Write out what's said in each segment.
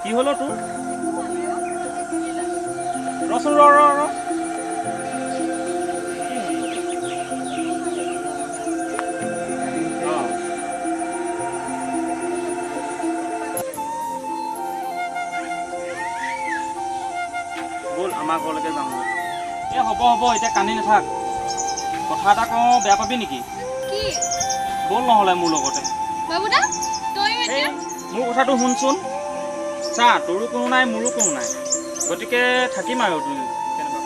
কি হলো তোৰ ৰচোন ৰ বল আমাৰ ঘৰলৈকে যাওঁ এ হ'ব এতিয়া কান্দি নাথাক কথা এটা কওঁ বেয়া পাবি নেকি কি বল নহ'লে মোৰ লগতে বাবুদা তইও এতিয়া মোৰ কথাটো শুনচোন চা তোৰো কোনো নাই মোৰো কোনো নাই গতিকে থাকিম আৰু তুই কেনেকুৱা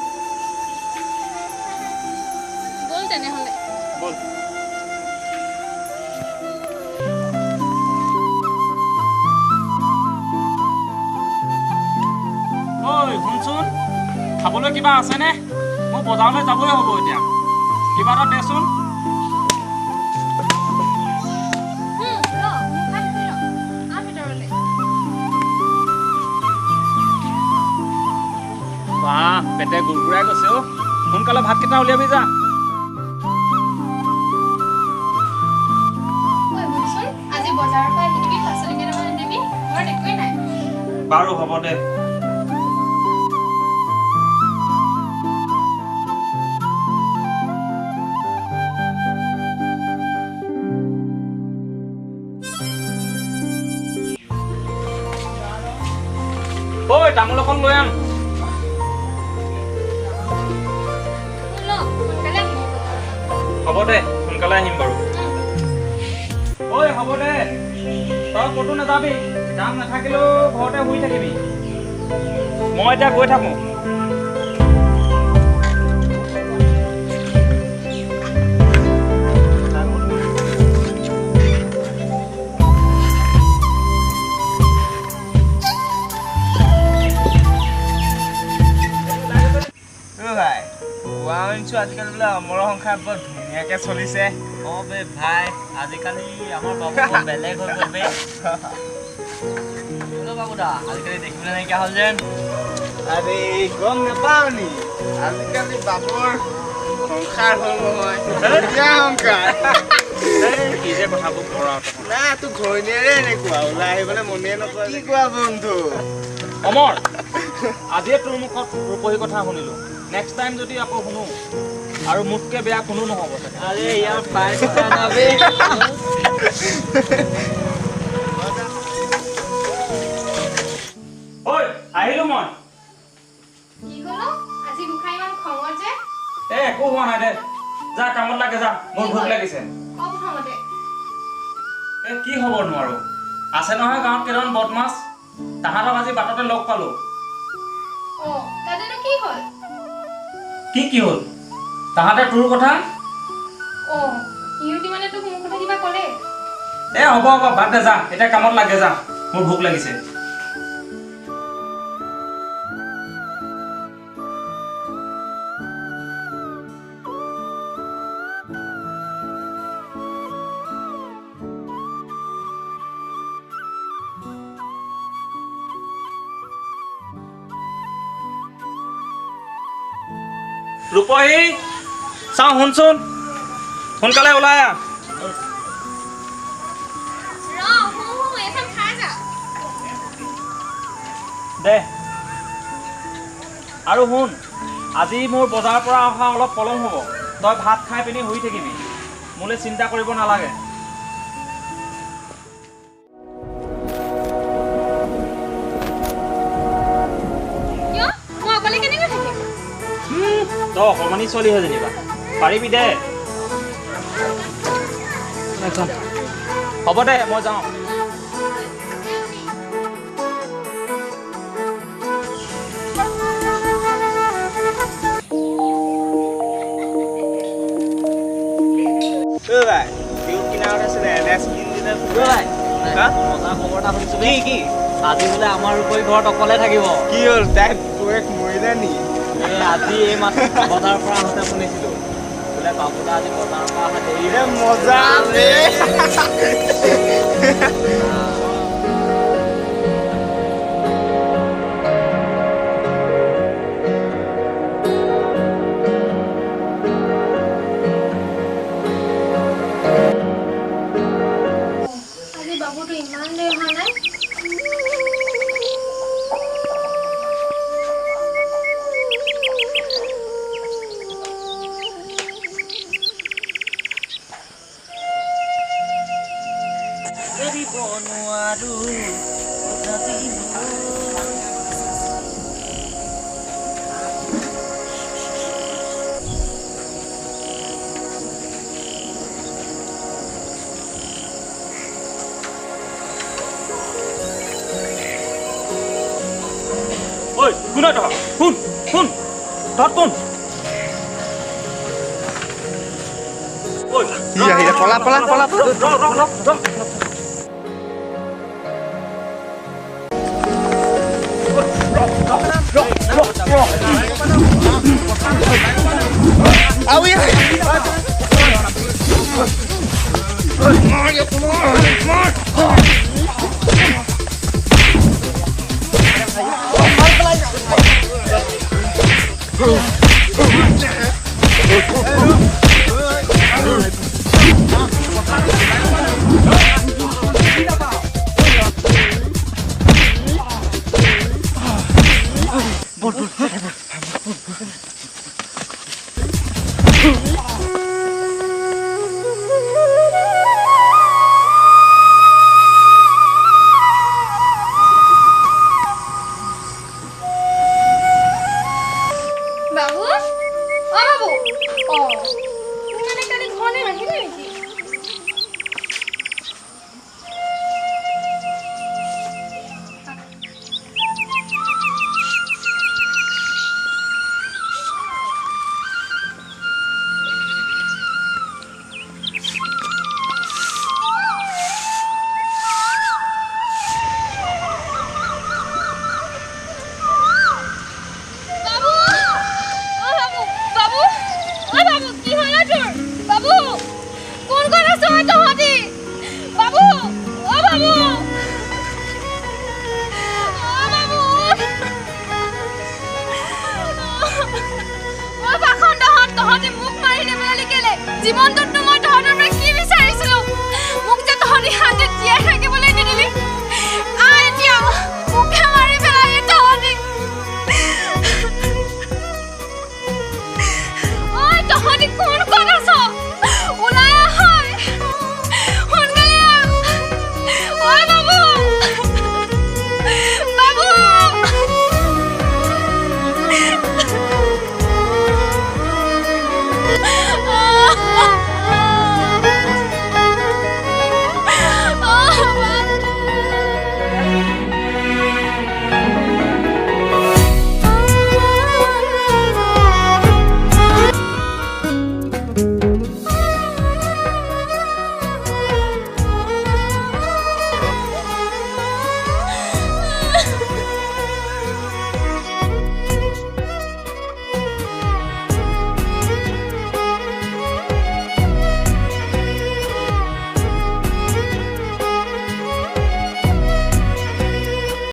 বল তেনেহ'লে বল ঐ শুনচোন খাবলৈ কিবা আছেনে মোৰ বজাৰলৈ যাবই হ'ব এতিয়া কিবা এটা দেচোন বাহ পেটে গুৰগুৰাই গৈছে অ' সোনকালে ভাতকেইটা উলিয়াবি যা আজি বজাৰৰ পৰা আহি দিবি পাচলি কেইটামান আনিবি ঘৰত একোৱেই নাই বাৰু হ'ব দে ঐ তামোল এখন লৈ আন হ'ব দে সোনকালে আহিম বাৰু ঐ হ'ব দে তই ক'তো নাযাবি কাম নাথাকিলেও ঘৰতে শুই থাকিবি মই এতিয়া গৈ থাকোঁ আজিকালি বোলে অমৰ সংসাৰ বৰ ধুনীয়াকে চলিছে অ বে ভাই আজিকালি আমাৰ বাবু বেলেগ হৈ গ'ল বে বাবুদা আজিকালি দেখিবলৈ নাইকিয়া হ'ল যেন আরে গম নাপাও নি আজিকালি বাবুৰ সংসাৰ হ'ল নহয় সংসাৰ কি যে কথাবোৰ কৰা না তোৰ ঘৈণীয়েৰে এনেকুৱা ওলাই আহিবলৈ মনে নকৰে কি কোৱা বন্ধু অমৰ আজিয়ে তোৰ মুখত ৰূপহী কথা শুনিলোঁ নেক্সট টাইম যদি আকৌ শুনো আৰু মোতকে বেয়া কোনো নহ'ব আৰে ইয়াৰ পাই কথা না বে ঐ আহিলোঁ মই কি হলো আজি গোখাই ইমান খঙত যে একো হোৱা নাই দে যা কামত লাগে যা মোৰ ভোক লাগিছে কম খঙতে কি হ'ব নোৱাৰো আছে নহয় গাঁৱত কেইটামান বদমাছ তাহাঁতক আজি বাটতে লগ পালোঁ অ তাতেনো কি হ'ল কি হ'ল তাহাঁতে তোৰ কথা অ ইহঁতি মানে তোক মোৰ কথা কিবা ক'লে হ'ব বাদ দে যা এতিয়া কামত লাগে যা মোৰ ভোক লাগিছে ৰূপহী চাওঁ শুনচোন সোনকালে ওলাই আহ এখন খাই যা দে আৰু শুন আজি মোৰ বজাৰৰ পৰা অহা অলপ পলম হ'ব তই ভাত খাই পিনি শুই থাকিবি মোলৈ চিন্তা কৰিব নালাগে তই অকণমানি ছোৱালীহে যেনিবা পাৰিবি দে হ'ব দে মই যাওঁ ভাই বিহুত কিনাৰত আছিলে মজা খবৰ এটা শুনিছো কি আজি বোলে আমাৰ ৰূপহী ঘৰত অকলে থাকিব কি হ'ল তাই মৰিলে নি আজি এই মাত্ৰ বজাৰৰ পৰা আহোঁতে শুনিছিলোঁ বোলে বাবুদা আজি বজাৰৰ পৰা অহা দেৰি মজা আজি বাবুটো ইমান দেৰি হোৱা নাই নোৱাৰো ঐ কোন হয় তহঁত কোন কোন তহঁত কোন ঐ কি আহিলে পলা পলা পলা Au ya. বাবু অ বাবু অ মানে কালি ঘৰলে নাহিলে নেকি জীৱনটোত মই তহঁতৰ পৰা কি বিচাৰিছিলো মোক যে তহঁতি হাতে জীয়াই থাকিবলৈ নিদিলি এতিয়া মুখে মাৰি পেলালি তহঁতি তহঁতি কোন